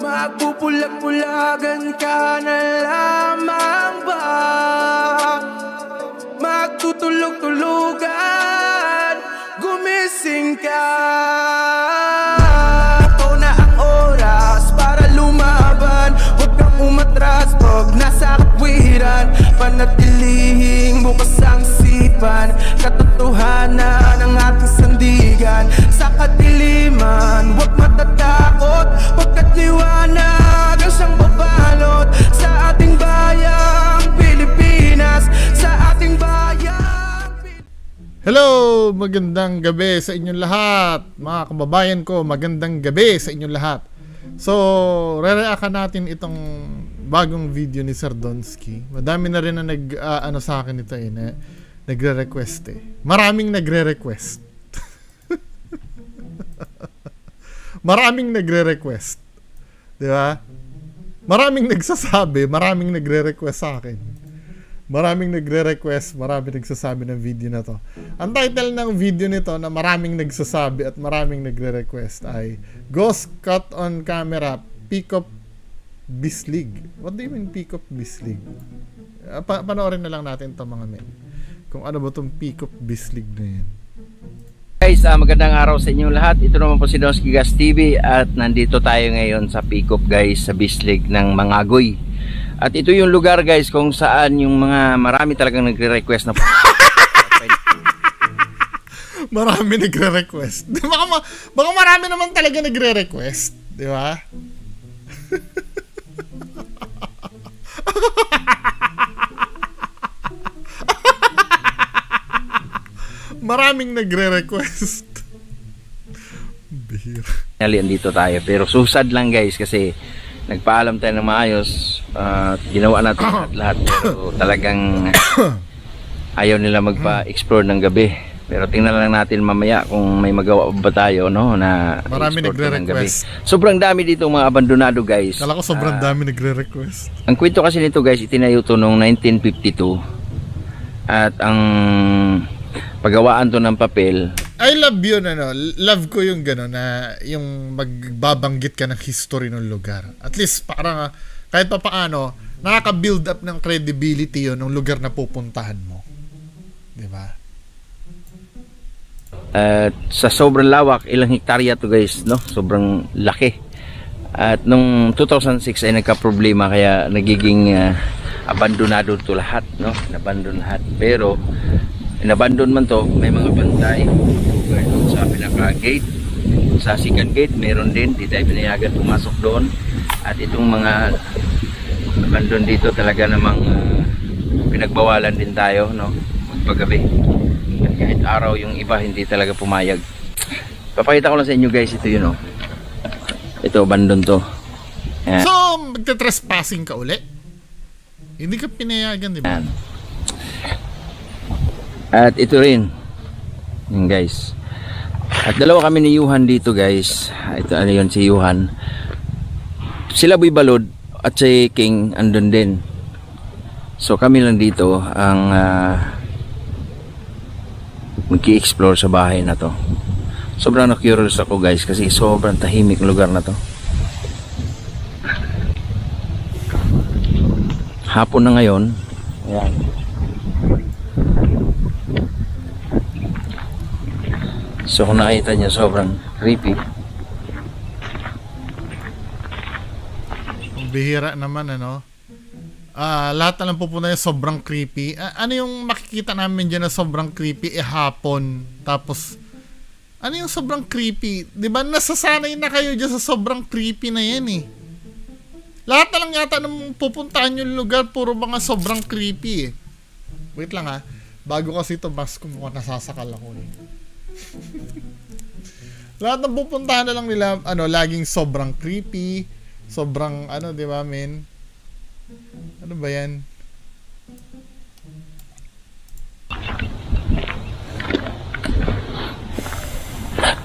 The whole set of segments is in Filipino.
Magpupulag-pulagan ka na lamang ba? Magtutulog-tulugan, gumising ka. Ito na ang oras para lumaban. Huwag kang umatras pag nasa katwiran. Panatilihing bukas ang isipan. Katotohanan ang ating sandigan. Sa kadiliman, huwag matatakot. Pagkat liwanag ang siyang babalot sa ating bayang Pilipinas. Sa ating bayang Hello! Magandang gabi sa inyong lahat. Mga kababayan ko, magandang gabi sa inyong lahat. So, re-reactan natin itong bagong video ni Sir Donsky. Madami na rin na ano sa akin ito nagre-request Maraming nagre-request. Maraming nagre-request. Di ba? Maraming nagsasabi, maraming nagre-request sa akin. Maraming nagre-request, maraming nagsasabi ng video na to. Ang title ng video nito na maraming nagsasabi at maraming nagre-request ay Ghost Caught on Camera, Pick Up Bislig. What do you mean Pick Up Bislig? Panoorin na lang natin ito mga men. Kung ano ba itong Pick Up Bislig na yan. Guys, magandang araw sa inyong lahat. Ito naman po si Donsky Gas TV at nandito tayo ngayon sa Pick Up guys sa Bislig ng Mangagoy. At ito yung lugar guys kung saan yung mga marami talagang nagre-request na marami nagre-request. Baka marami naman talaga nagre-request, di ba? Maraming nagre-request. Bihira. Dito tayo pero susad lang guys kasi nagpaalam tayo ng maayos at ginawa natin lahat pero talagang ayaw nila magpa-explore ng gabi. Pero tingnan lang natin mamaya kung may magawa ba tayo no na marami nagre-request. Sobrang dami dito mga abandonado guys. Kala ko sobrang dami nagre-request. Ang kwento kasi nito guys itinayo to noong 1952 at ang paggawaan to ng papel. I love yun love ko yung gano'n na yung magbabanggit ka ng history ng lugar. At least parang kahit pa paano nakaka-build up ng credibility yun ng lugar na pupuntahan mo. Diba? At sa sobrang lawak, ilang hektarya to guys, no? Sobrang laki. At nung 2006 ay nagka-problema kaya nagiging abandonado to lahat, no? Inabandon lahat. Pero inabandon man to, may mga bantay sa pinaka-gate. Sa second gate, meron din. Di tayo pinayagan pumasok doon. At itong mga abandon dito talaga namang pinagbawalan din tayo, no? Magpagabi. At kahit araw yung iba hindi talaga pumayag. Papakita ko lang sa inyo guys, ito yun, no? Ito, abandon to. Ayan. So, magte-trespassing ka uli? Hindi ka pinayagan, di ba? At ito rin yun guys. At dalawa kami ni Yuhan dito guys. Ito ano yun si Yuhan. Sila Boy Balod at si King andun din. So kami lang dito ang mag-i-explore sa bahay na to. Sobrang na-curious ako guys kasi sobrang tahimik lugar na to. Hapon na ngayon. Ayan. So kung nakita niyo sobrang creepy. Bihira naman lahat na lang pupunta niya sobrang creepy. Ano yung makikita namin dyan na sobrang creepy hapon. Tapos ano yung sobrang creepy? Diba nasasanay na kayo dyan sa sobrang creepy na yan Lahat na lang yata nang pupuntahan yung lugar puro mga sobrang creepy Wait lang bago kasi ito mas kumuha nasasakal ako Lahat ng pupuntahan na lang nila laging sobrang creepy, sobrang di ba men? Ano ba 'yan?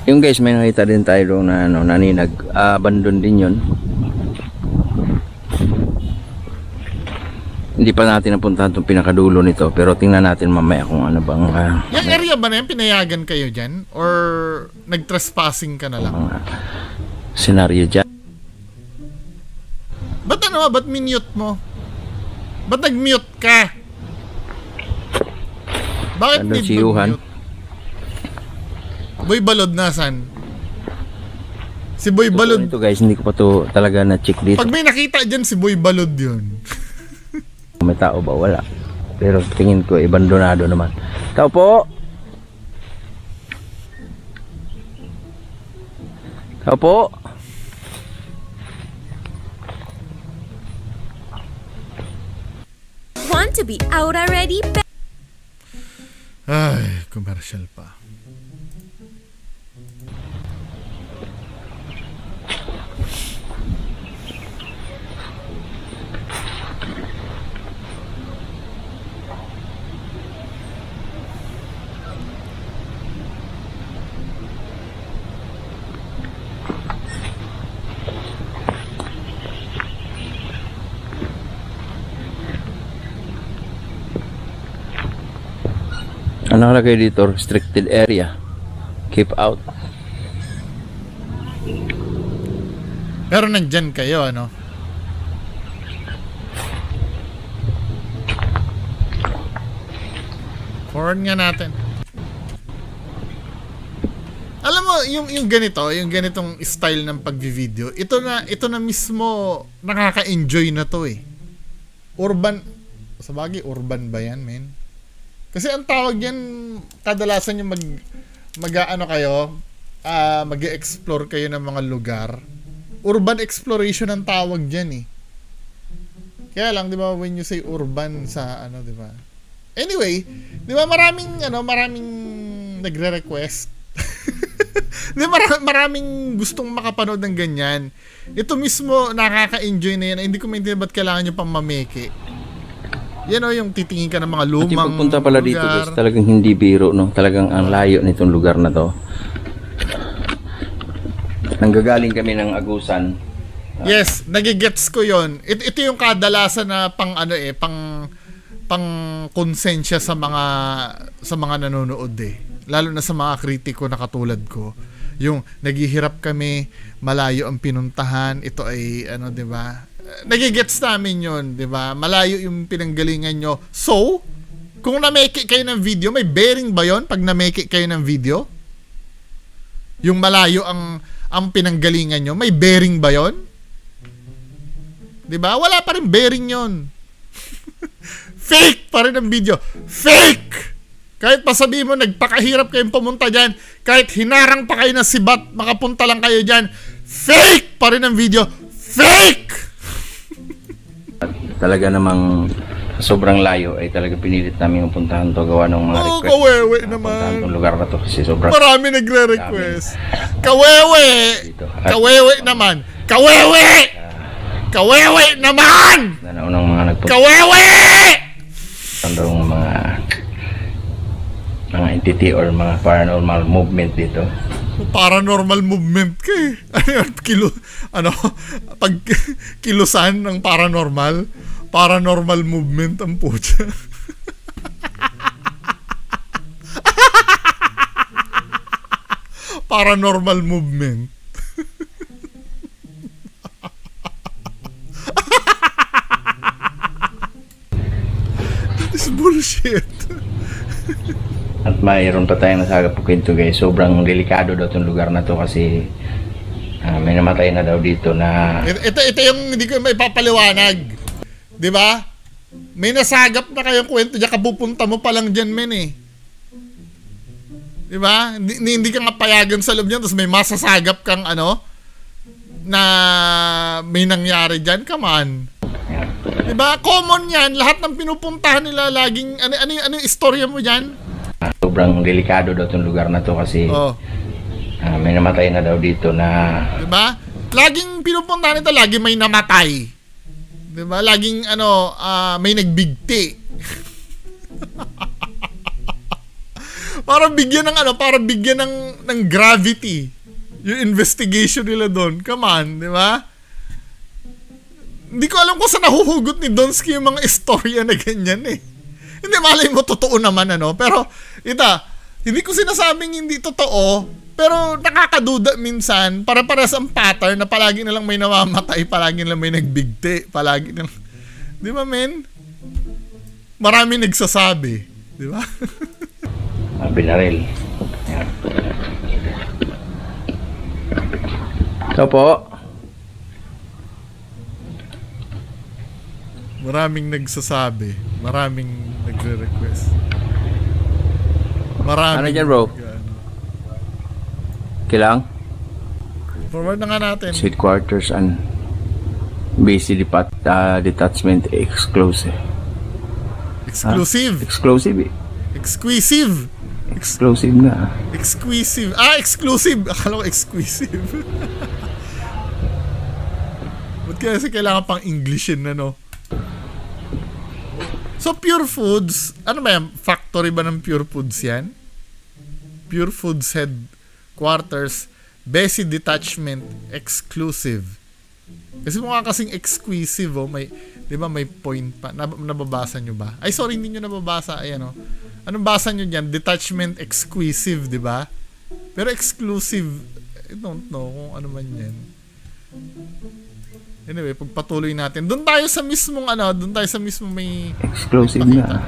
Yung guys, may nakita din tayo doon na nag-abandon din 'yon. Hindi pa natin napuntahan itong pinakadulo nito, pero tingnan natin mamaya kung ano bang yung area ba na yan, pinayagan kayo dyan? Or nag-trespassing ka na lang? Senaryo dyan. Ba't ano? Ba't minute mo? Ba't nag-mute ka? Bakit Ano need si Yuhan? mag-mute? Boy Balod nasan? Si Boy Balod. Ito guys, hindi ko pa to talaga na-check dito. Pag may nakita dyan, si Boy Balod yun. May tao ba? Wala. Pero tingin ko, abandonado naman. Tao po! Tao po! Want to be out already? Ay, commercial pa. Ano nakalagay dito? Restricted area. Keep out. Pero nandyan kayo, ano? Forward nga natin. Alam mo, yung ganito, yung ganitong style ng pag-video, ito na mismo nakaka-enjoy na to eh. Urban, sabagay, urban ba yan, men? Kasi ang tawag yan, kadalasan yung mag-ano kayo, mag-explore kayo ng mga lugar. Urban exploration ang tawag dyan eh. Kaya lang, di ba, when you say urban sa ano, di ba? Anyway, di ba maraming nagre-request. Di ba maraming gustong makapanood ng ganyan. Ito mismo nakaka-enjoy na yan. Hindi ko maintindihan ba't kailangan nyo pang mameke. Yan o, yung titingin ka ng mga lumang At yung pagpunta pala lugar. dito guys, talagang hindi biro, no? Talagang ang layo nitong lugar na to. Nanggagaling kami ng Agusan. Yes, nagigets ko yon. Ito yung kadalasan na pang ano eh, pang konsensya sa mga nanonood eh. Lalo na sa mga kritiko na katulad ko. Yung naghihirap kami, malayo ang pinuntahan, ito ay ano, 'di ba? Nagigets namin yon, 'di ba? Malayo yung pinanggalingan nyo. So, kung na-make kayo ng video, may bearing ba yon pag na-make kayo ng video? Yung malayo ang pinanggalingan nyo, may bearing ba yon? 'Di ba? Wala pa rin bearing yon. Fake pa rin ang video. Fake! Kahit pasabihin mo, nagpakahirap kayong pumunta dyan, kahit hinarang pa kayo ng sibat, makapunta lang kayo dyan, fake pa rin ang video. Fake! Talaga namang sobrang layo ay talaga pinilit namin yung puntahan to, gawa ng mga request. Kawewe Puntahan naman. tong lugar na to kasi sobrang Marami nagre-request. Kawewe! dito. Kawewe naman. Kawewe! Kawewe naman! Na naunang mga nagpunta Kawewe! ng mga entity or mga paranormal movement dito. Paranormal movement ka eh. Pag kilusan ng paranormal movement ang putya. Paranormal movement. This is bullshit. At mayroon pa tayong nasagap po kwento guys. Sobrang delikado daw itong lugar na to kasi may namatay na daw dito na Ito yung hindi ko may papaliwanag. 'Di ba? May nasagap na kayong kwento diyan, kapupunta mo pa lang diyan, men eh. 'Di ba? Hindi ka nga payagan sa loob niyan, tapos may masasagap kang ano na may nangyari diyan, come on. 'Di ba? Common 'yan, lahat ng pinupuntahan nila laging ano yung istorya mo diyan? sobrang delikado daw itong lugar na to kasi may namatay na daw dito na diba? Laging pinupuntahan nito, lagi may namatay. Diba? Laging may nagbigti. Para bigyan ng gravity yung investigation nila doon. Come on, di ba? Hindi ko alam kung saan nahuhugot ni Donsky yung mga istorya na ganyan eh. Hindi, malay mo totoo naman pero hindi ko sinasabing hindi totoo, Pero nakakaduda minsan, para-pares ang pattern na palagi na lang may namamatay, palagi na lang may nagbigti, palagi na lang, di ba men? Marami nagsasabi, di ba? Binaril. Yan. Ito po. Maraming nagsasabi, maraming nagre-request. Maraming. Ano dyan, bro? Kailang? Forward na nga natin. Suite quarters and basic detachment exclusive. Exclusive. Exclusive eh. Exclusive. Exclusive na. Exclusive. Ah, exclusive. Akala ko exclusive. Ba't kasi kailangan pang Englishin na, no? So, Pure Foods, ano ba yan? Factory ba ng Pure Foods yan? Pure Foods Headquarters, Basic Detachment, Exclusive. Kasi mukha kasing exclusive, oh. May, di ba may point pa? Nababasa nyo ba? Ay, sorry, hindi nyo nababasa. Ayan, oh. Anong basa nyo dyan? Detachment exclusive, di ba? Pero exclusive, I don't know kung ano man yan. Anyway, pagpatuloy natin. Doon tayo sa mismong doon tayo sa mismong may exclusive na.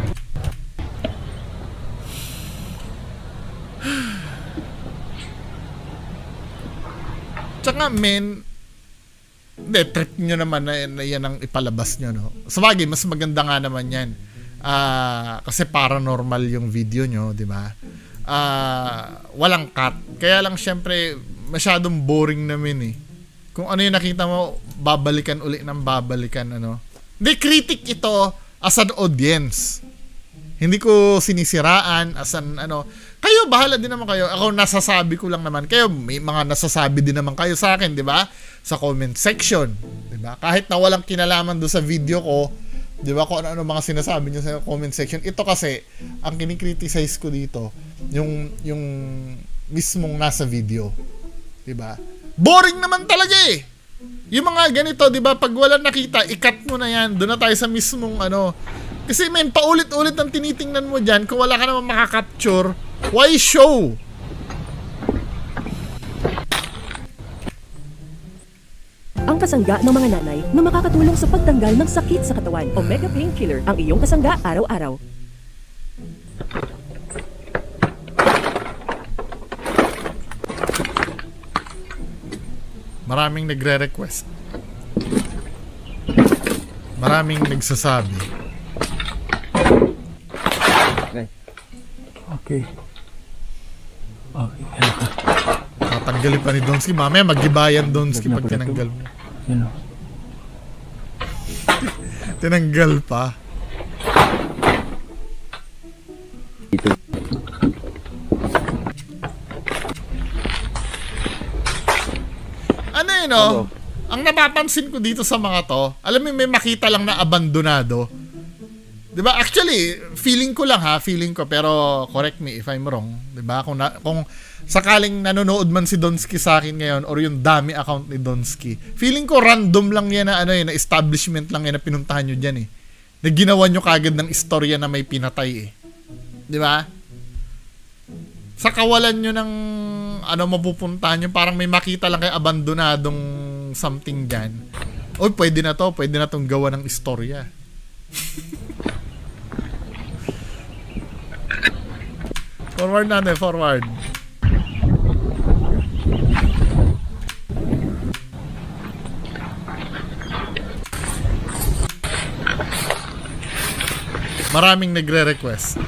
Tsaka men, hindi, trip nyo naman na yan ang ipalabas nyo, no? Sabagay, mas maganda nga naman yan. Kasi paranormal yung video nyo, di ba? Walang cut. Kaya lang syempre, masyadong boring namin eh. Kung ano yung nakita mo, babalikan uli ng babalikan, ano. Hindi, critic ito as an audience. Hindi ko sinisiraan as an, kayo, bahala din naman kayo. Ako, nasasabi ko lang naman. Kayo, may mga nasasabi din naman kayo sa akin, di ba? Sa comment section, di ba? Kahit na walang kinalaman doon sa video ko, di ba? Kung ano mga sinasabi nyo sa comment section. Ito kasi, ang kinikriticize ko dito, yung mismong nasa video. Di ba? Boring naman talaga eh. Yung mga ganito, di ba? Pag wala nakita, i-cut mo na yan. Doon na tayo sa mismong Kasi men, paulit-ulit ang tinitingnan mo dyan. Kung wala ka naman makaka-capture, why show? Ang kasangga ng mga nanay na makakatulong sa pagtanggal ng sakit sa katawan. Omega Painkiller, ang iyong kasangga araw-araw. Maraming nagre-request. Maraming nagsasabi. Okay. Tatanggalin pa ni Donsky. Mamaya mag-gibayan Donsky pag tinanggal mo. Yan o. Tinanggal pa. Ano yun o? Ang napapansin ko dito sa mga to, alam mo may makita lang na abandonado. Diba? Actually, feeling ko lang feeling ko, pero correct me if I'm wrong. Diba? Kung sakaling nanonood man si Donsky sa akin ngayon or yung dami account ni Donsky, feeling ko random lang yan na na establishment lang yan na pinuntahan nyo dyan eh. Na ginawa nyo kagad ng istorya na may pinatay eh. Diba? Sa kawalan nyo ng mapupuntahan nyo, parang may makita lang kayo abandonadong something dyan. Oy, pwede na tong gawa ng istorya. Forward natin, forward. Maraming nagre-request.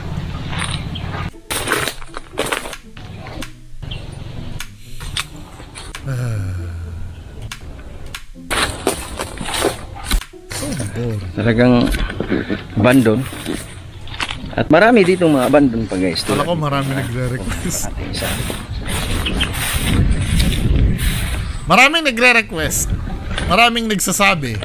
Talagang abandon. At marami dito mga abandon pa guys. Kala ko marami nagre-request. Maraming nagre-request. Maraming nagsasabi.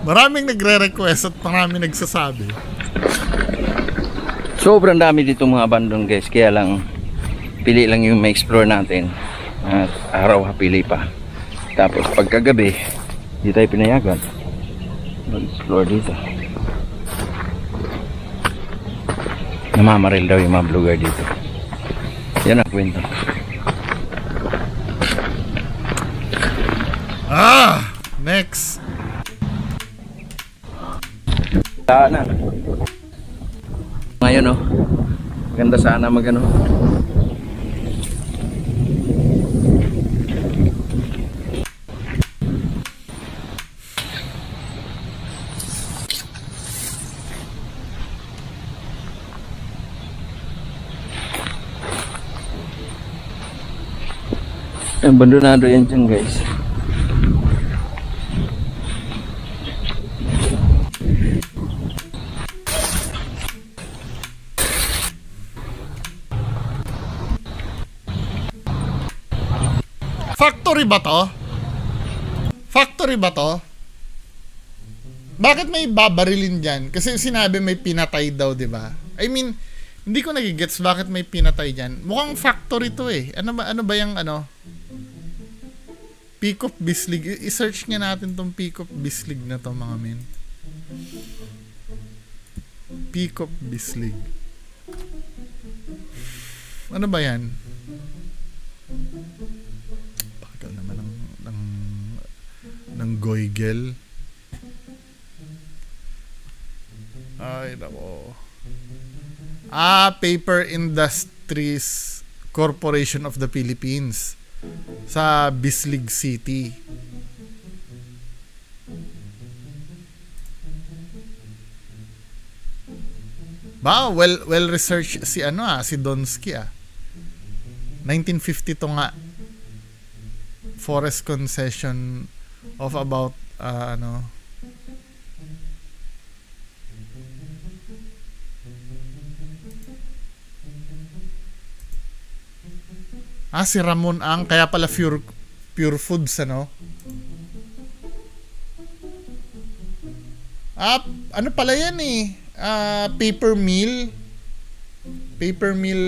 Maraming nagre-request at maraming nagsasabi. Sobrang dami dito mga abandon guys. Kaya lang, pili lang yung ma-explore natin. At araw hapili pa. Tapos pagkagabi, di tayo pinayagan mag-explore dito. Namamaril daw yung mga vlogger dito. Yan ang kwento. Next. Sana. Ngayon ganda sana magano. Abandonado yan dyan, guys. Factory ba to? Factory ba to? Bakit may babarilin dyan? Kasi sinabi may pinatay daw, di ba? I mean, hindi ko nagigets bakit may pinatay dyan. Mukhang factory to eh. Ano ba yung Peak of Bislig. I-search nga natin tong Peak of Bislig na to, mga men. Peak of Bislig. Ano ba yan? Bakal naman ng Goigel. Ay, nako. Paper Industries Corporation of the Philippines sa Bislig City. Ba, well researched si si Donsky 1952 nga. Forest concession of about si Ramon Ang, kaya pala Pure Foods, ano pala yan paper mill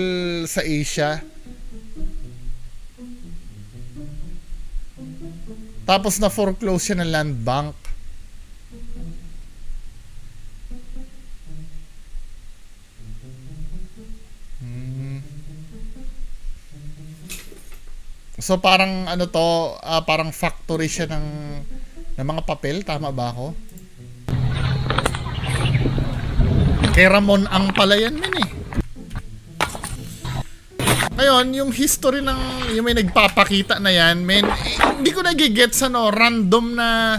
sa Asia. Tapos na foreclose siya ng land bank. So parang parang factory siya ng mga papel, tama ba ako? Kay Ramon Ang pala yan Ngayon, yung history yung may nagpapakita na yan, hindi ko nagigets random na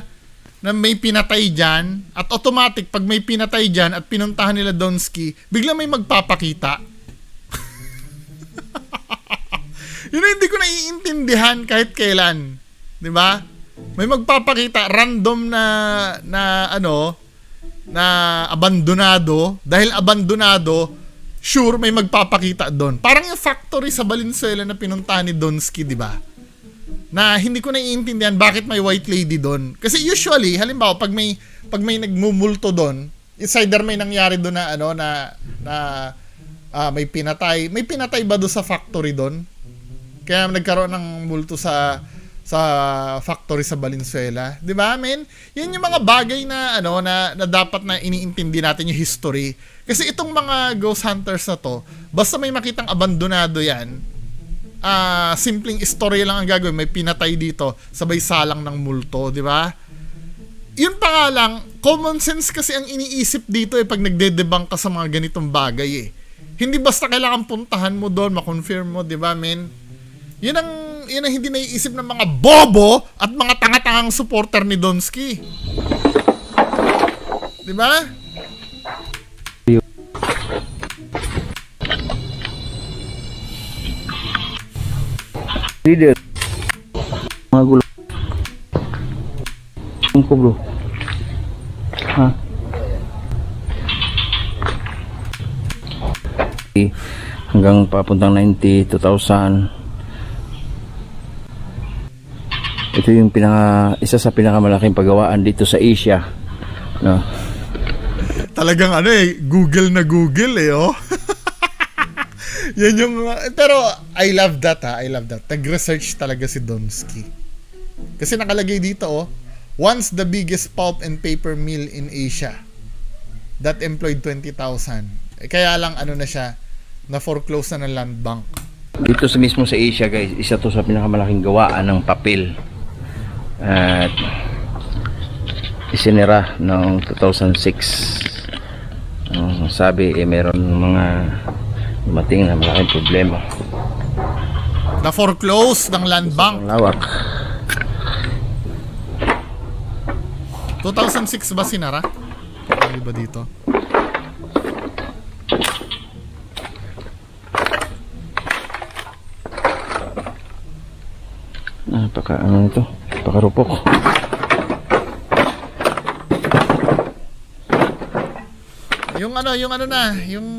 may pinatay dyan, at automatic pag may pinatay dyan at pinuntahan nila Donsky, bigla may magpapakita. Yun hindi ko naiintindihan kahit kailan. 'Di ba? May magpapakita random na abandonado, dahil abandonado, sure may magpapakita doon. Parang yung factory sa Valenzuela na pinuntahan ni Donsky, 'di ba? Na hindi ko naiintindihan bakit may white lady doon. Kasi usually, halimbawa pag may nagmumulto doon, it's either may nangyari doon may pinatay. May pinatay ba doon sa factory doon? Kaya nagkaroon ng multo sa factory sa Valenzuela, 'di ba, men? Yan yung mga bagay na na dapat na iniintindi natin yung history. Kasi itong mga ghost hunters na to, basta may makitang abandonado yan, simpleng istorya lang ang gagawin, may pinatay dito, sabay salang ng multo, 'di ba? Yun pa nga lang, common sense kasi ang iniisip dito pag nagde-debunk ka sa mga ganitong bagay Hindi basta kailangan puntahan mo doon, ma-confirm mo, 'di ba, men? Yun ang hindi naiisip ng mga bobo at mga tanga-tangang supporter ni Donsky. 'Di ba? Leader. Mga gulo. Ko bro. Hanggang papuntang 90, 2000. Ito yung isa sa pinakamalaking paggawaan dito sa Asia. Talagang Google na Google Yan yung, pero I love that ha. I love that. Nag-research talaga si Donsky. Kasi nakalagay dito once the biggest pulp and paper mill in Asia that employed 20,000. Kaya lang ano na siya, na foreclose na ng land bank. Dito sa mismo sa Asia guys, isa to sa pinakamalaking gawaan ng papel. At isinira noong 2006. Sabi meron mga dumating na malaking problema. Na foreclose ng land bank. Ang lawak. 2006 ba sinara? Ano ba dito? Ano ito? Pakarupok. Yung ano na, yung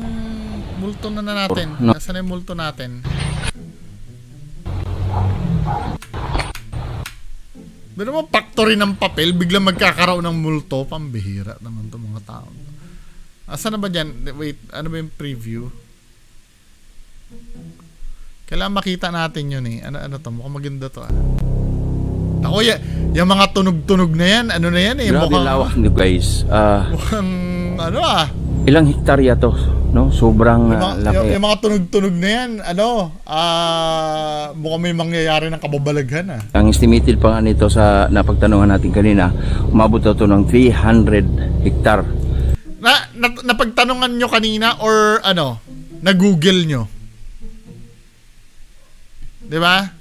multo na natin. No. Nasaan na yung multo natin? Pero naman factory ng papel, biglang magkakaroon ng multo, pambihira naman to mga tao. Asa na ba dyan? Wait, ano ba yung preview? Kailangan makita natin yun eh. Ano to? Mukhang maganda to ah. Ako, yung mga tunog-tunog na yan, ano na yan eh. Grabe mukhang, lawak nito guys. mukhang, ano ah. Ilang hektarya to, no? Sobrang laki. Yung mga tunog-tunog na yan, mukhang may mangyayari ng kababalaghan ah. Ang estimated pa nga nito sa napagtanungan natin kanina, umabot daw to ng 300 hektar. Napagtanungan nyo kanina or na-google nyo? Diba?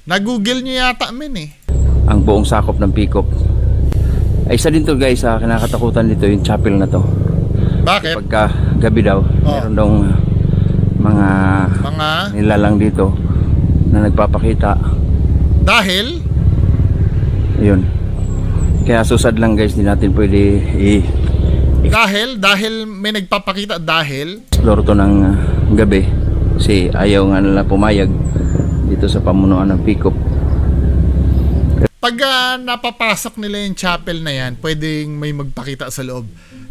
Na-google nyo yata eh. Ang buong sakop ng Picop. Ay isa din to guys, kinakatakutan dito yung chapel na to. Bakit? Pagka gabi daw, meron daw mga nilalang dito na nagpapakita. Dahil? Ayun. Kaya susad lang guys, di natin pwede Dahil may nagpapakita explore to ng gabi. Kasi ayaw nga nila pumayag dito sa pamunuan ng Picop. Pag napapasok nila yung chapel na yan, pwedeng may magpakita sa loob.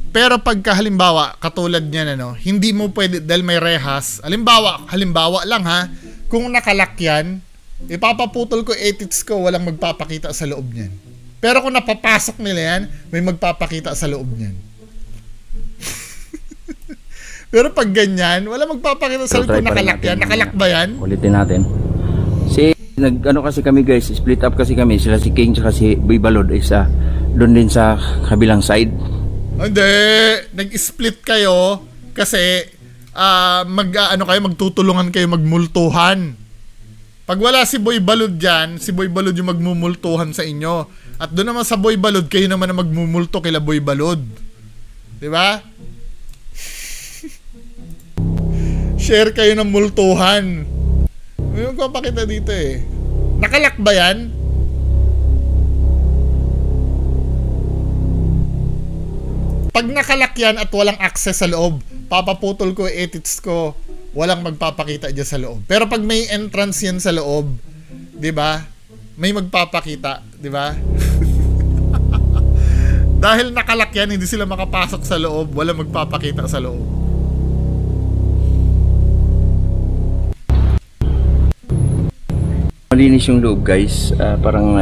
Pero pagka halimbawa, katulad niyan hindi mo pwede dahil may rehas. Halimbawa lang ha, kung nakalak yan, ipapaputol ko edits ko, walang magpapakita sa loob niyan. Pero kung napapasok nila yan, may magpapakita sa loob niyan. Pero pag ganyan, wala magpapakita sa loob kung nakalak yan. Nakalak ba yan? Ulitin natin. Kasi kami guys, split up kasi kami. Sila si King tsaka si Boy Balod isa doon din sa kabilang side. Hindi, nag-split kayo kasi magtutulungan kayo magmultuhan. Pag wala si Boy Balod dyan, si Boy Balod yung magmumultuhan sa inyo. At doon naman sa Boy Balod, kayo naman na magmumulto kila Boy Balod. Diba? Share kayo ng multuhan. May magpapakita dito eh. Nakalak ba yan? Pag nakalak yan at walang access sa loob, papaputol ko edits ko, walang magpapakita dyan sa loob. Pero pag may entrance yan sa loob, di ba? May magpapakita, di ba? Dahil nakalak yan, hindi sila makapasok sa loob, walang magpapakita sa loob. Malinis yung loob guys, parang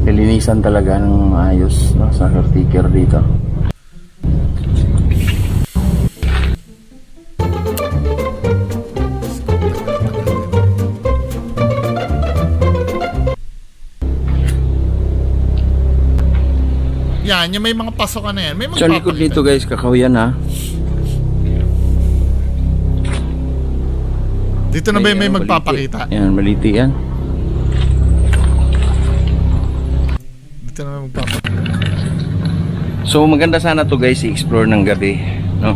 nilinisan talaga ng maayos, no? Sa caretaker dito. Yan, yung may mga pasokan na yan. May Sa likod nito guys, kakahuyan ha. Dito na ba yung may magpapakita? Yan, maliti yan. Dito na may magpapakita. So maganda sana to guys, i-explore ng gabi, no?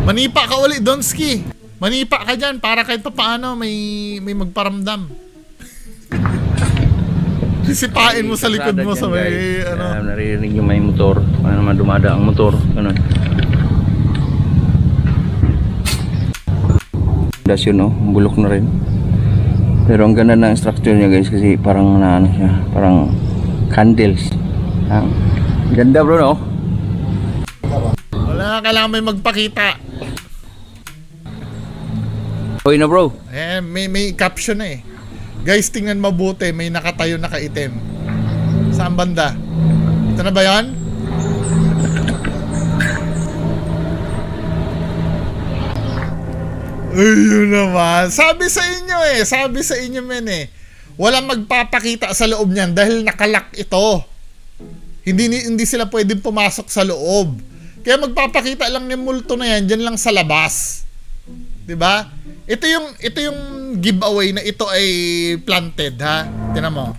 Manipa ka ulit, Donsky. Manipa ka dyan para kahit pa paano may magparamdam. Sisipain mo sa likod mo sa may naririnig yung may motor, paano naman dumada ang motor, ganun. Das yun, bulok na rin. Pero ang ganda ng structure niya guys kasi parang na ano siya, parang candles. Ganda bro, no? Wala, kailangan may magpakita. Okay na bro. Eh, may caption na eh. Guys, tingnan mabuti, may nakatayo na kaitim. Saan banda? Ito na ba yan? Ayun naman. Sabi sa inyo men eh. Walang magpapakita sa loob niyan dahil nakalak ito. Hindi sila pwedeng pumasok sa loob. Kaya magpapakita lang yung multo na yan dyan lang sa labas. 'Di ba? Ito yung giveaway na ito ay planted, ha. Tingnan mo.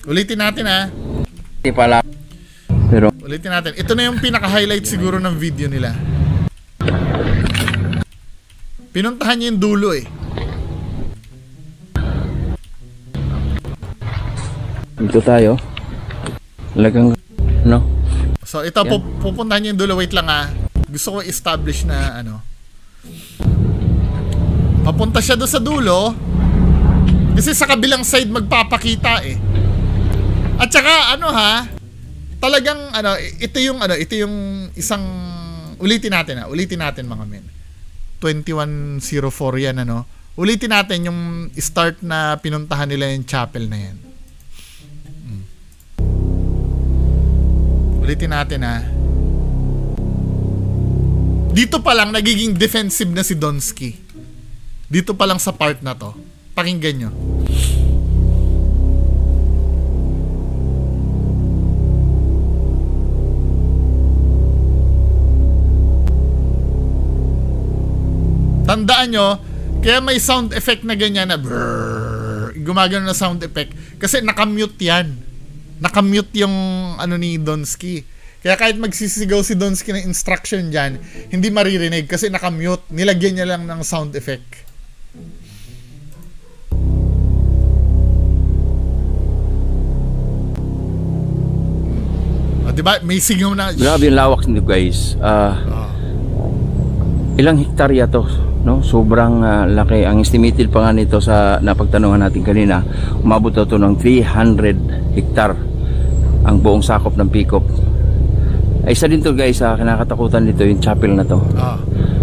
Ulitin natin, ha. Hindi pala. Pero Ulitin natin. Ito na yung pinaka-highlight siguro ng video nila. Pinuntahan niya yung dulo eh. dito tayo. Talagang ano? So ito pupuntahan niya yung dulo. Wait lang ha. Gusto ko establish na ano. Papunta siya doon sa dulo. Kasi sa kabilang side magpapakita eh. At saka ano ha, talagang ano, ito yung isang ulitin natin mga men. 2104 yan ano. Ulitin natin yung start na pinuntahan nila yung chapel na yan. Ulitin natin ha. Dito pa lang nagiging defensive na si Donsky. Dito pa lang sa part na to. Pakinggan nyo. Tandaan nyo, kaya may sound effect na ganyan na brrrr, gumagano na sound effect kasi nakamute yan. Nakamute yung ano ni Donsky. Kaya kahit magsisigaw si Donsky ng instruction dyan, hindi maririnig kasi nakamute. Nilagyan niya lang ng sound effect. Diba? May sigaw na. Grabe yung lawak nito guys. Ilang hektarya to, no? Sobrang laki. Ang estimated pa nga nito sa napagtanungan natin kanina, umabot to ng 300 hektar ang buong sakop ng Picop. Ay isa din to guys, kinakatakutan dito yung chapel na to.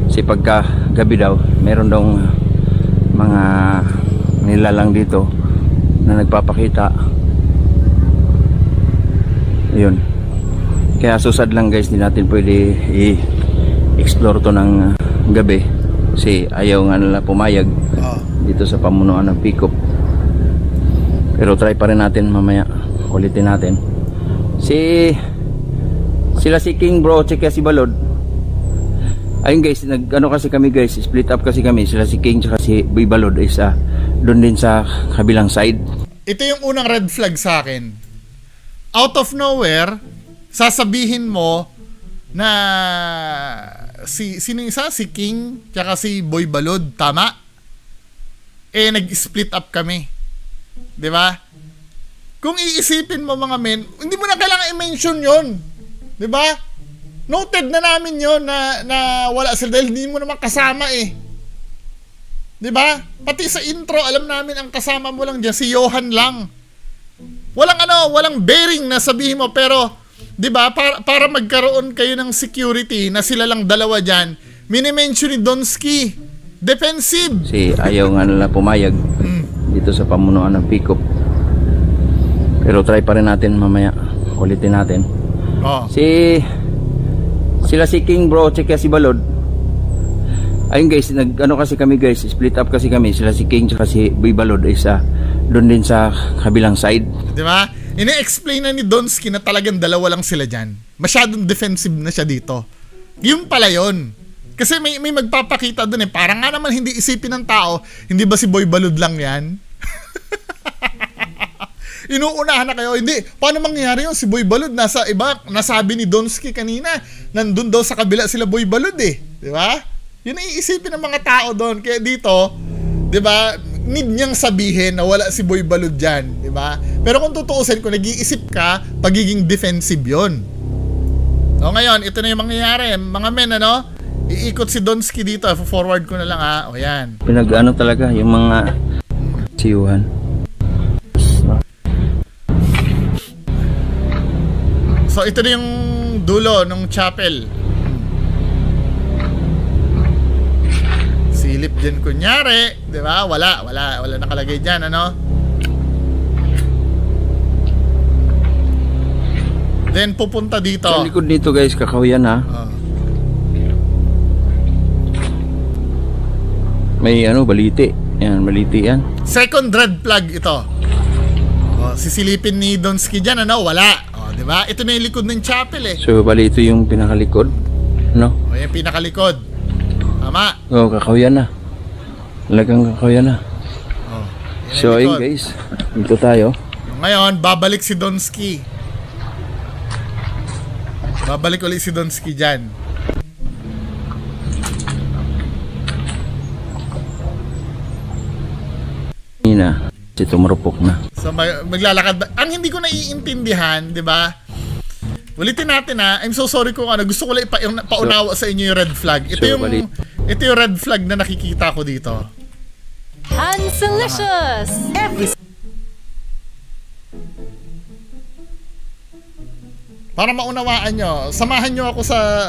Kasi pagka gabi daw, meron daw mga nilalang dito na nagpapakita. Ayun. Kaya susad lang guys, di natin pwede i-explore to ng gabi kasi ayaw nga nila pumayag dito sa pamunuan ng Picop. Pero try pa rin natin mamaya, ulitin natin. Sila si King bro, tsaka si Balod. Ayun guys, ano kasi kami guys, split up kasi kami. Sila si King tsaka si Boy Balod is doon din sa kabilang side. Ito yung unang red flag sa akin. Out of nowhere, sasabihin mo na sino isa? Si King tsaka si Boy Balod, tama? Eh nag-split up kami. 'Di ba? Kung iisipin mo mga men, hindi mo na kailangan i-mention 'yon. 'Di ba? Noted na namin 'yon na wala sila dahil hindi mo naman kasama eh. 'Di ba? Pati sa intro alam namin ang kasama mo lang diyan si Johan lang. Walang bearing na sabihin mo pero 'di ba para magkaroon kayo ng security na sila lang dalawa diyan. Mini-mention ni Donsky. Defensive. Ayaw nga nila pumayag dito sa pamunuan ng Picop. Pero try pa rin natin mamaya, ulitin natin. Sila si King bro, tsaka si Balod. Ayun guys, ano kasi kami guys, split up kasi kami. Sila si King tsaka si Boy Balod is doon din sa kabilang side. 'Di ba? Ine-explain na ni Donsky na talagang dalawa lang sila dyan. Masyadong defensive na siya dito. Yung pala yun. Kasi may magpapakita dun eh. Parang nga naman hindi isipin ng tao, hindi ba si Boy Balod lang yan? Inuunahan na kayo. Hindi. Paano mangyayari yun? Si Boy Balod nasa iba. Nasabi ni Donsky kanina, nandun daw sa kabila sila Boy Balod eh. Di ba? Yun ang iisipin ng mga tao doon. Kaya dito, di ba, need niyang sabihin na wala si Boy Balod dyan, di ba? Pero kung tutuusin, kung nag-iisip ka, pagiging defensive yon. So ngayon, ito na yung mangyayari. Mga men, ano? Iikot si Donsky dito. Forward ko na lang ha. O yan. Pinag-ano talaga, yung mga Siuhan. So ito na yung dulo ng chapel. Silip dyan kunyari, di ba? Wala nakalagay dyan, ano? Then pupunta dito. Sa likod nito guys, kakahuyan ha. May ano, baliti. Yan, baliti yan. Second red flag ito. Sisilipin ni Donsky dyan, ano? Wala. Diba? Ito na yung likod ng chapel eh. So, bali ito yung pinakalikod. No? Yung pinakalikod. Tama. Kakahuyan na. Talagang kakahuyan na. So, ayun guys. Dito tayo. Ngayon, babalik si Donsky. Babalik ulit si Donsky dyan. Ina. Ito marupok na. So maglalakad ba? Ang hindi ko naiintindihan, 'di ba? Ulitin natin ha. I'm so sorry kung ano. Gusto ko lang paunawa sa inyo yung red flag. Ito yung red flag na nakikita ko dito. Hanselicious! Para maunawaan nyo, samahan nyo ako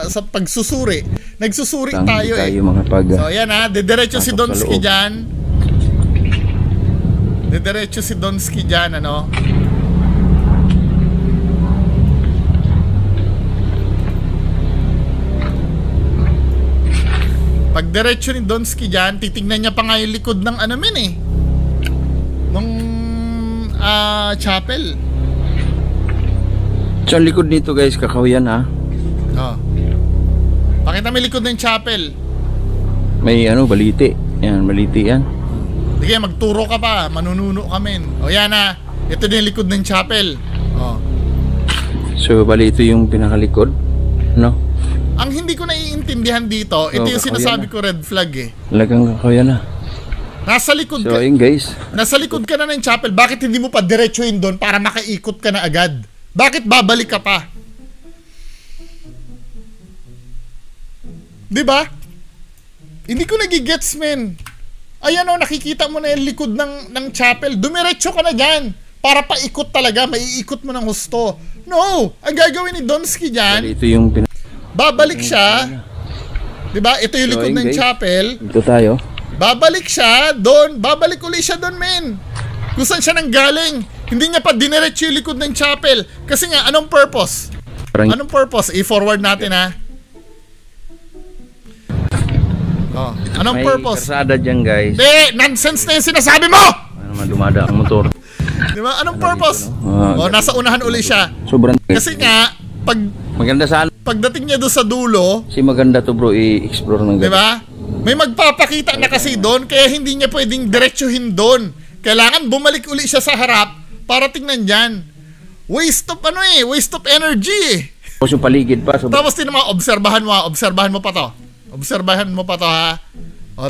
sa pagsusuri. Nagsusuri tayo eh. Mga So yan ha, dediretso si Donsky dyan. Dediretso si Donsky dyan, ano? Pag diretso ni Donsky dyan, titignan niya pa nga yung likod ng ano min eh. Nung chapel. So, ang likod nito guys, kakahuyan ha. Pakita mo yung likod ng chapel. May ano, baliti. Yan, baliti yan. Sige, magturo ka pa. Manununo kami. O yan na. Ito na yung likod ng chapel. So, bali ito yung pinakalikod. No? Ang hindi ko naiintindihan dito, ito yung sinasabi ko red flag eh. Talagang kakahuyan na. Nasa likod so, ayun guys. Nasa likod ka na ng chapel. Bakit hindi mo pa diretsuhin doon para makaikot ka na agad? Bakit babalik ka pa? Diba? Hindi ko nagigets, men. Ayan o, nakikita mo na yung likod ng chapel. Dumiretso ka na dyan. Para paikot talaga, maiikot mo ng husto. No! Ang gagawin ni Donsky dyan, ito yung babalik siya. Diba? Ito yung likod ng chapel. Ito tayo. Babalik siya doon. Babalik ulit siya doon, men. Kung saan siya nanggaling. Hindi niya pa diniretso yung likod ng chapel. Kasi nga, anong purpose? Anong purpose? I-forward natin, ha? Anong purpose? May karsada dyan, guys. Nonsense na yung sinasabi mo! Ano naman dumada ang motor. Diba? Anong purpose? Nasa unahan uli siya. Sobrang Kasi nga, maganda saan? Pagdating niya doon sa dulo, maganda to bro, i-explore ng ganda. Diba? May magpapakita na kasi doon, kaya hindi niya pwedeng diretsuhin doon. Kailangan bumalik uli siya sa harap para tingnan dyan. Waste of energy eh. Tapos yung paligid pa. Tapos obserbahan mo pa to. Obserbahan mo pa to ha.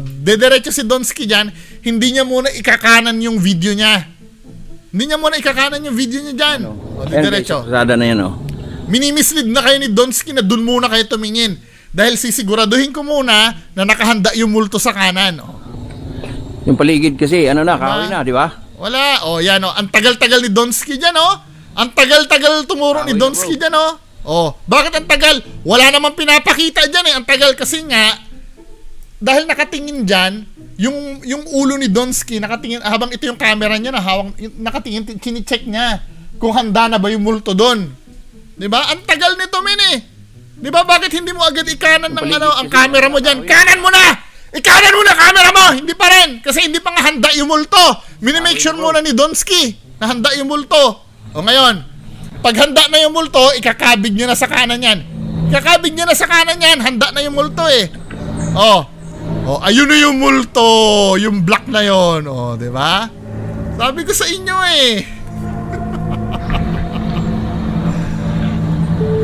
Dediretso si Donsky dyan, hindi niya muna ikakanan yung video niya. Hindi niya muna ikakanan yung video niya dyan. Dediretso. Sada na yan Minimislead na kayo ni Donsky na dun muna kayo tumingin. Dahil sisiguraduhin ko muna na nakahanda yung multo sa kanan. Yung paligid kasi, kahoy na, di ba? Wala. Yan ang tagal-tagal ni Donsky dyan, Ang tagal-tagal tumuro ni Donsky dyan, bakit ang tagal? Wala namang pinapakita dyan, Ang tagal kasi nga, dahil nakatingin dyan, yung ulo ni Donsky, nakatingin, habang ito yung camera niya, nakatingin, kinicheck niya kung handa na ba yung multo doon. Diba? Ang tagal nito, men eh. Diba? Bakit hindi mo agad ikanan ng ang camera mo dyan? Kanan mo na! Ikanan mo na camera mo! Hindi pa rin! Kasi hindi pa nga handa yung multo. Minimake sure muna ni Donsky na handa yung multo. Ngayon, pag handa na yung multo, ikakabig nyo na sa kanan yan. Ikakabig nyo na sa kanan yan. Handa na yung multo eh. Ayun na yung multo. Yung black na yon. Diba? Sabi ko sa inyo eh.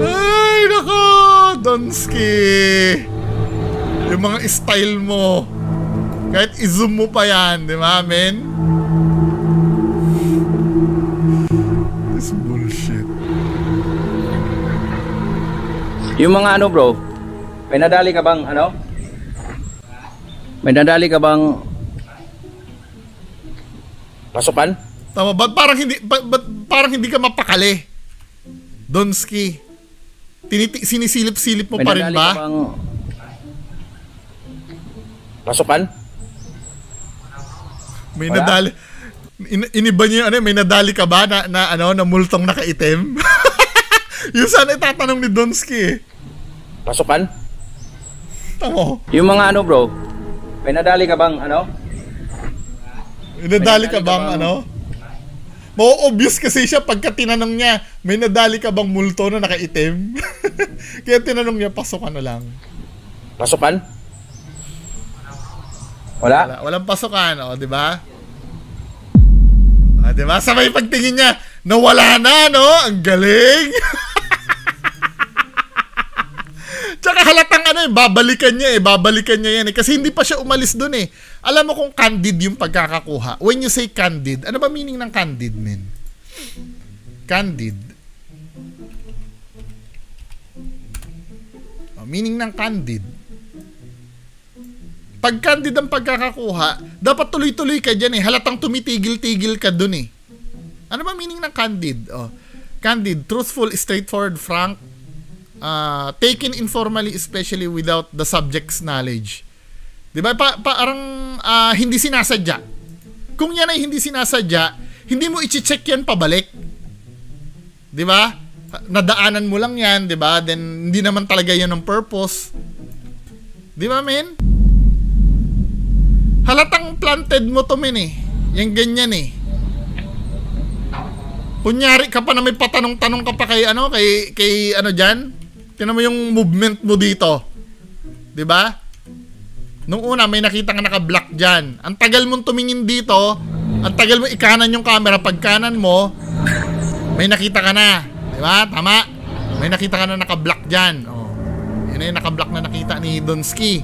Ay, nako, Donsky. Yung mga style mo, kahit i-zoom mo pa yan, di ba, men? This bullshit. Yung mga bro, may nadali ka bang Pasukan? Tama ba? Parang hindi ka mapakali. Donski. Sinisilip-silip mo May pa rin nadali ba? ka bang... Pasukan? May Wala? nadali. Iniba niyo ano, may nadali ka ba na multong nakaitim? Yung sana itatanong ni Donski eh. Pasukan? Tamo. Yung mga ano bro, may nadali ka bang ano? May nadali ka May nadali ka bang bang- ano? Mau-obvious kasi siya pagka tinanong niya, may nadali ka bang multo na nakaitim? Kaya tinanong niya, pasukan na lang. Pasukan? Wala? Walang pasukan, o, di ba? Ah, di ba? Sabay pagtingin niya, nawala na, no? Ang galing! Tsaka halatang ano babalikan niya yan eh. Kasi hindi pa siya umalis dun eh. Alam mo kung candid yung pagkakakuha. When you say candid, ano ba meaning ng candid, men? Candid. Meaning ng candid. Pag candid ang pagkakakuha, dapat tuloy-tuloy ka dyan eh. Halatang tumitigil-tigil ka dun eh. Ano ba meaning ng candid? Candid, truthful, straightforward, frank, taken informally, especially without the subject's knowledge. Diba? Parang hindi sinasadya. Kung yan ay hindi sinasadya, hindi mo i-check yan pabalik. Diba? Nadaanan mo lang yan, diba? Then, hindi naman talaga yan ang purpose. Diba, men? Halatang planted mo to, men eh. Yung ganyan eh. Kunyari ka pa na may patanong-tanong ka pa kay ano dyan. Tingnan mo yung movement mo dito. 'Di ba? Nung una may nakita ka naka-block diyan. Ang tagal mong tumingin dito, ang tagal mo ikanan yung camera, pag kanan mo may nakita ka na, 'di ba? Tama. May nakita ka na naka-block diyan. Oh. Yan yung naka-block na nakita ni Donski.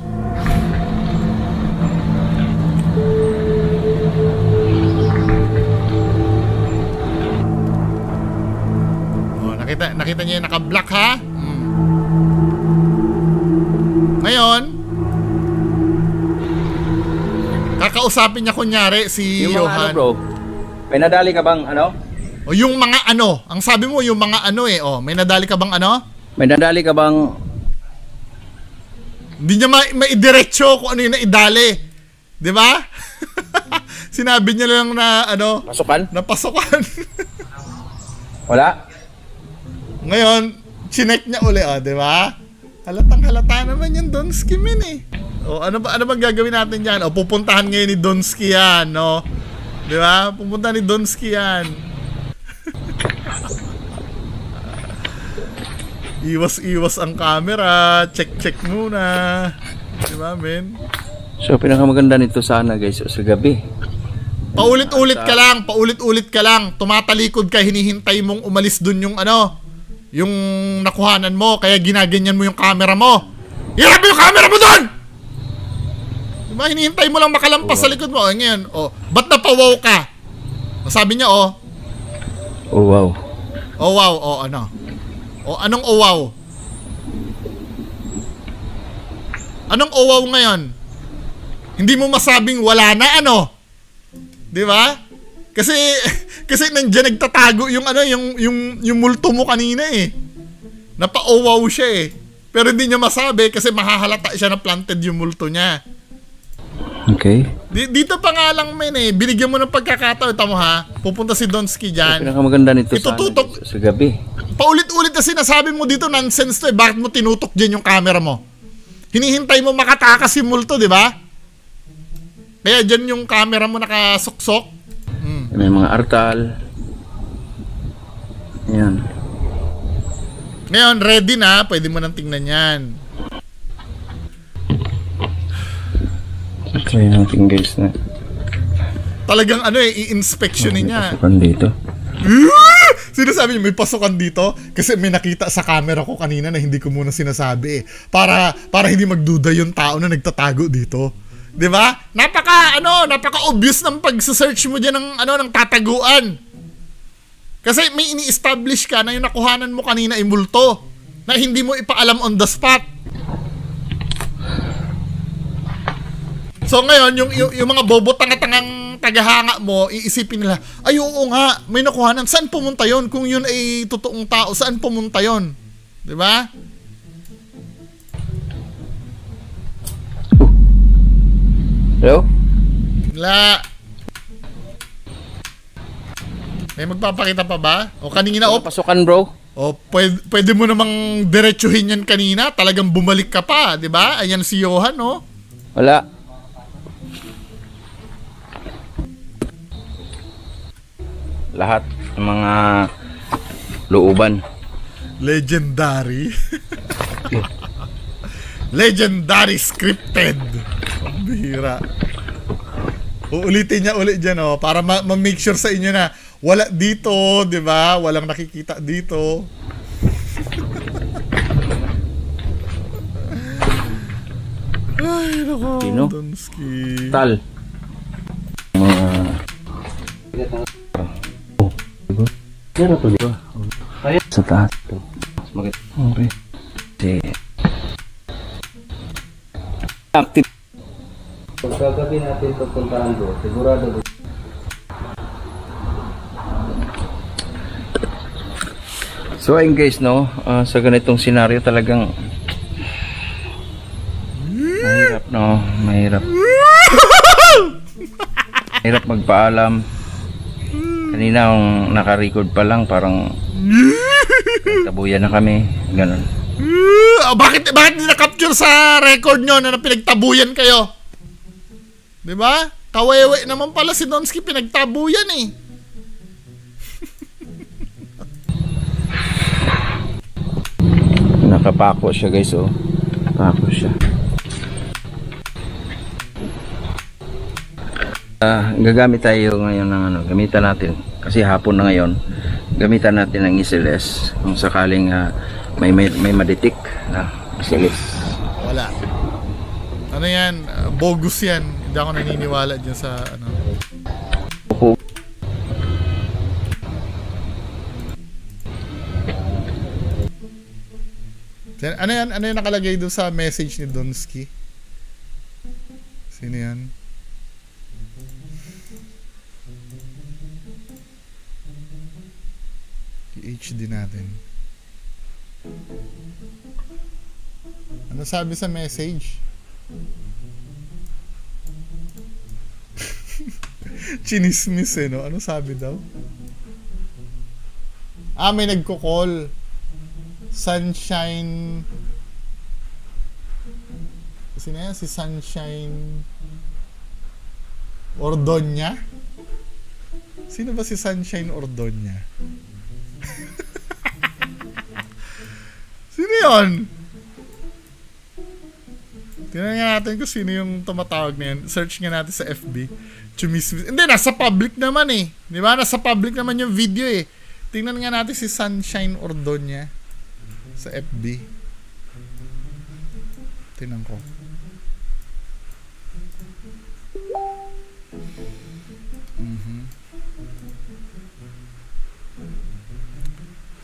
Oh, nakita niya yung naka-block ha? Ngayon, kakausapin niya kunyari si Yung mga Johan. ano bro, may nadali ka bang ano? O yung mga ano, ang sabi mo yung mga ano eh. O, may nadali ka bang ano? May nadali ka bang... Hindi niya maidiretso kung ano yung naidali. Di ba? Sinabi niya lang na ano, Pasukan? napasukan. Wala? Ngayon, chinek niya uli, di ba? Halatang halata naman yung Donski, men eh. O, ano bang gagawin natin diyan? O, pupuntahan ngayon ni Donski yan, no? Di ba? Pupuntahan ni Donski yan. Iwas ang camera. Check muna. Di ba, men? So pinakamaganda nito sana guys sa gabi. Paulit-ulit ka lang. Tumatalikod ka, hinihintay mong umalis dun yung ano, yung nakuhanan mo, kaya ginaganyan mo yung camera mo. Hirap yung camera mo dun! Diba, hinihintay mo lang makalampas sa likod mo. Ngayon, ba't napawaw ka? Sabi niya, Oh wow. oh wow, ano? Anong oh wow? Anong oh wow ngayon? Hindi mo masabing wala na, ano? Di ba? Kasi nandiyan nagtatago yung ano, yung multo mo kanina eh. Napa-owaw siya eh. Pero hindi niya masabi kasi mahahalata siya na planted yung multo niya. Okay. Dito pa nga lang, men eh. Binigyan mo ng pagkakataon. Tamo ha. Pupunta si Donski dyan. Pinakamaganda nito Itututok. sana guys, sa gabi. Paulit-ulit na sinasabi mo dito, nonsense to eh. Bakit mo tinutok dyan yung camera mo? Hinihintay mo makatakas yung multo, di ba? Kaya dyan yung camera mo nakasuksok. May mga artal. Yan. Ngayon, ready na. Pwede mo nang tingnan yan. Try natin guys na. Talagang ano eh, i-inspectionin niya. Pasukan dito. Sinasabi niya, may pasukan dito kasi may nakita sa camera ko kanina na hindi ko muna sinasabi eh. Para hindi magduda yung tao na nagtatago dito. 'Di ba? Napaka-obvious ng pag-search mo diyan ng tataguan. Kasi may ini-establish ka na yung nakuhanan mo kanina ay multo na hindi mo ipaalam on the spot. So ngayon, yung mga bobo tanga-tangang tagahanga mo, iisipin nila, ay oo nga, may nakuhanan. Saan pumunta yon? Kung yun ay totoong tao, saan pumunta yon? Diba? Hello? Wala. May magpapakita pa ba? O kanina, Pasukan, bro. o pwede mo namang diretsuhin yan kanina. Talagang bumalik ka pa, di ba? Ayan si Johan, no? Wala. Lahat ng mga looban. Legendary. Legendary scripted. Ang bihira. Uulitin niya ulit dyan, oh, para ma-make sure sa inyo na wala dito, di ba? Walang nakikita dito. Ay, nako. Sino? Donsky. Tal. Sa taas. Okay. Active. Pagkagabi natin pagpuntahan doon, sigurado doon. So ayun guys, no, sa ganitong senaryo talagang mahirap, no, mahirap. Mahirap magpaalam. Kanina ang naka-record pa lang, parang tabuyan na kami, ganun. Bakit hindi na-capture sa record nyo na pinagtabuyan kayo? Diba? Kawewe naman pala si Donsky, pinagtabuyan eh. Nakapako siya guys, oh. Pako siya. Gagamit tayo ngayon ng ano, gamitan natin. Kasi hapon na ngayon, gamitan natin ng SLS. Kung sakaling may madetect na SLS. Wala. Ano yan? Bogus yan. Hindi ako naniniwala dyan sa ano. Ano yan? Ano yung nakalagay doon sa message ni Donsky? Sino yan? I-HD natin. Ano sabi sa message? Chinismis eh, no? Ano sabi daw? May nagko-call. Sunshine. Sino yan? Si Sunshine Ordonya? Sino ba si Sunshine Ordonya? Sino yun? Tingnan nga natin kung sino yung tumatawag na yan. Search nga natin sa FB. Chumismis. Hindi, nasa public naman eh. Di ba? Nasa public naman yung video eh. Tingnan nga natin si Sunshine Ordonya sa FB. Tingnan ko.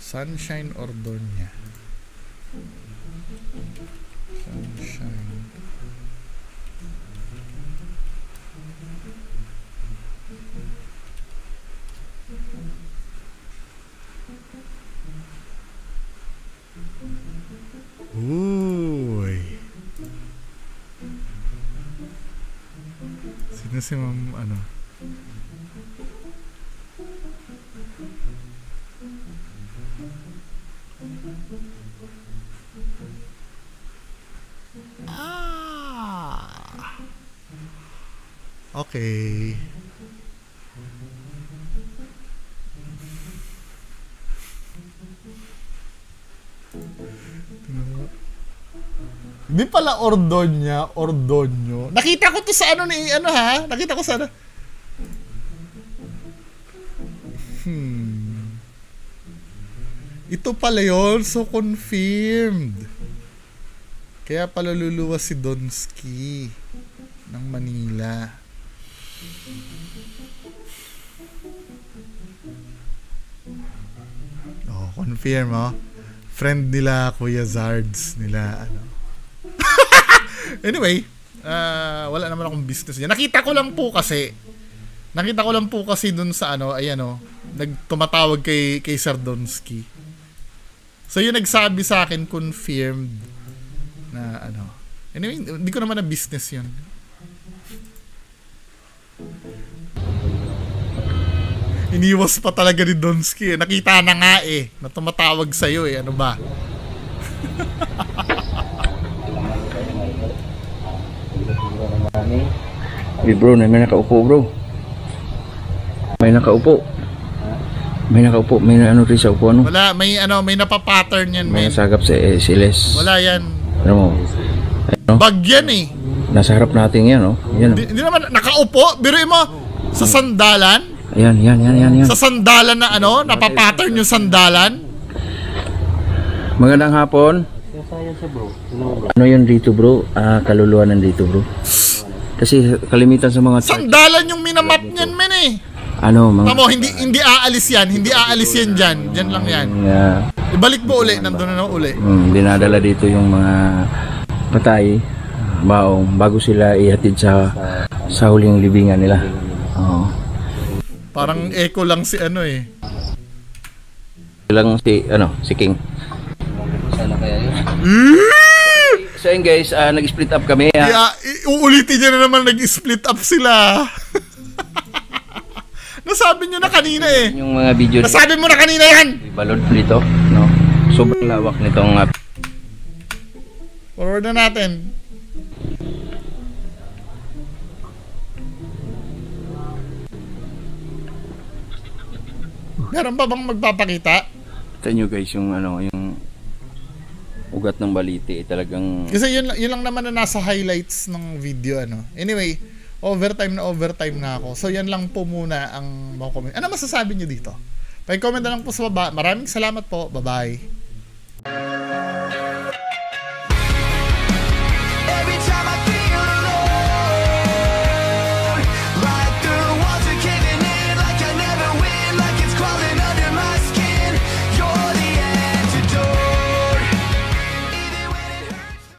Sunshine Ordonya. Sunshine. Uy. Sino si Ma'am ano? Okay. Hindi pala Ordonya, Ordonyo. Nakita ko to sa ano ni ano ha? Nakita ko sa ano. Ito pala yun, so confirmed. Kaya pala luluwas si Donsky ng Manila. Oh, confirm oh. Friend nila Kuya Zards nila ano. Anyway, wala naman akong business niya. Nakita ko lang po kasi Nakita ko lang po kasi dun sa ano, ayan o, nagtumatawag kay Sardonsky. So yung nagsabi sa akin, confirmed na ano. Anyway, hindi ko naman na business yun. Iniwas pa talaga ni Donsky. Nakita na nga eh, na tumatawag sa'yo eh. Ano ba? Hey bro, may nakaupo bro. May nakaupo. May nakaupo. May ano rin sa upo ano? Wala, may ano, may napapattern yan, May men. nasagap si Les. Wala yan. Ano mo? Ano? Bag yan eh. Nasa harap natin yan oh. Yan oh. Hindi naman, nakaupo. Biruin mo, sa sandalan. Ayan, yan. Sa sandalan na ano, napapattern yung sandalan. Magandang hapon. Ano yun dito bro? Kaluluwa nandito bro. Kasi kalimitan sa mga Sandalan yung minamap niyan, men eh. ano mga Tamo, hindi aalis yan. Hindi aalis yan dyan. Dyan lang yan. Ibalik mo uli. Nandun na uli. dinadala dito yung mga patay baong bago sila ihatid sa huling libingan nila. Oo. Parang echo lang si ano eh. Lang si King. Sana kaya yun. So yun guys, nag-split up kami. Kaya, uulitin niya na naman nag-split up sila. Nasabi nyo na kanina eh. Yung mga video Nasabi mo na kanina yan. balod dito, no. Sobrang lawak nitong Forward na natin. Meron pa bang magpapakita? Kita nyo guys yung yung ugat ng baliti talagang Kasi yun lang naman na nasa highlights ng video ano. Anyway, overtime na ako. So yan lang po muna ang mga comment. Ano masasabi nyo dito? Pa-comment na lang po sa baba. Maraming salamat po. Bye-bye.